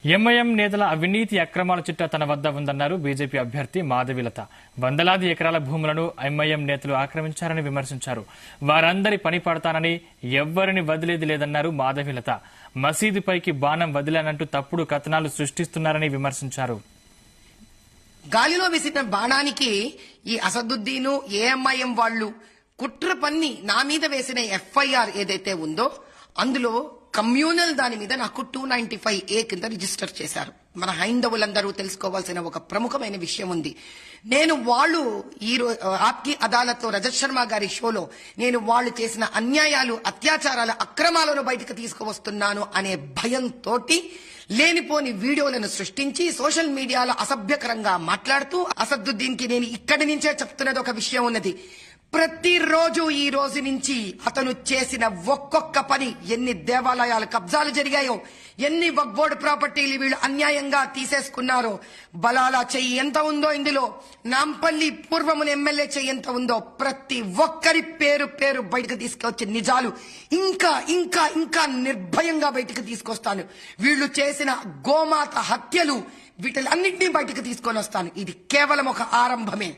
MIM నేతల అవినీతి అక్రమాల చిట్టా తన వద్ద ఉందన్నారు బీజేపీ అభ్యర్థి మాధవిలత. వందలాది ఎకరాల భూములను ఎంఐఎం నేతలు ఆక్రమించారని విమర్శించారు. వారందరి పని పడతానని ఎవ్వరిని వదిలేది లేదన్నారు మాధవిలత. మసీదుపైకి బాణం వదిలానంటూ తప్పుడు కథనాలు సృష్టిస్తున్నారని విమర్శించారు. గాలిలో విసిరిన బాణానికి ఈ అసదుద్దీను ఏఎంఐఎం వాళ్ళు కుట్ర పన్ని నా మీద వేసిన ఎఫ్ఐఆర్ ఏదైతే ఉందో అందులో కమ్యూనల్ దాని మీద నాకు 295A కింద రిజిస్టర్ చేశారు. మన హైందవులందరూ తెలుసుకోవాల్సిన ఒక ప్రముఖమైన విషయం ఉంది. నేను వాళ్ళు ఈ ఆప్కి అదాలత్ లో రజత్ శర్మ గారి షోలో నేను వాళ్ళు చేసిన అన్యాయాలు, అత్యాచారాల, అక్రమాలను బయటకు తీసుకువస్తున్నాను అనే భయంతో లేనిపోని వీడియోలను సృష్టించి సోషల్ మీడియాలో అసభ్యకరంగా మాట్లాడుతూ అసదుద్దీన్ కి నేను ఇక్కడి నుంచే చెప్తున్నది ఒక విషయం ఉన్నది. ప్రతిరోజు ఈ రోజు నుంచి అతను చేసిన ఒక్కొక్క పని, ఎన్ని దేవాలయాలు కబ్జాలు జరిగాయో, ఎన్ని వక్ఫ్ బోర్డు ప్రాపర్టీలు వీళ్ళు అన్యాయంగా తీసేసుకున్నారో, బలాలా చెయ్యి ఎంత ఉందో, ఇందులో నాంపల్లి పూర్వమున ఎమ్మెల్యే చెయ్యి ఎంత ఉందో, ప్రతి ఒక్కరి పేరు పేరు బయటకు తీసుకొచ్చే నిజాలు ఇంకా ఇంకా ఇంకా నిర్భయంగా బయటకు తీసుకొస్తాను. వీళ్ళు చేసిన గోమాత హత్యలు వీటిలన్నింటినీ బయటకు తీసుకొని వస్తాను. ఇది కేవలం ఒక ఆరంభమే.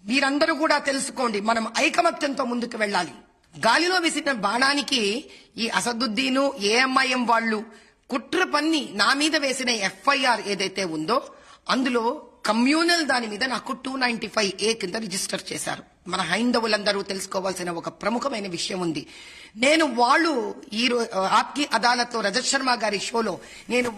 మీరందరూ కూడా తెలుసుకోండి, మనం ఐకమత్యంతో ముందుకు వెళ్ళాలి. గాలిలో విసిరిన బాణానికి ఈ అసదుద్దీను ఏఎంఐఎం వాళ్ళు కుట్ర పన్ని నా మీద వేసిన ఎఫ్ఐఆర్ ఏదైతే ఉందో అందులో కమ్యూనల్ దాని మీద నాకు 295A కింద రిజిస్టర్ చేశారు. మన హైందవులందరూ తెలుసుకోవాల్సిన ఒక ప్రముఖమైన విషయం ఉంది. నేను వాళ్ళు ఈ ఆప్కి అదాలత్ లో రజత్ శర్మ గారి షోలో నేను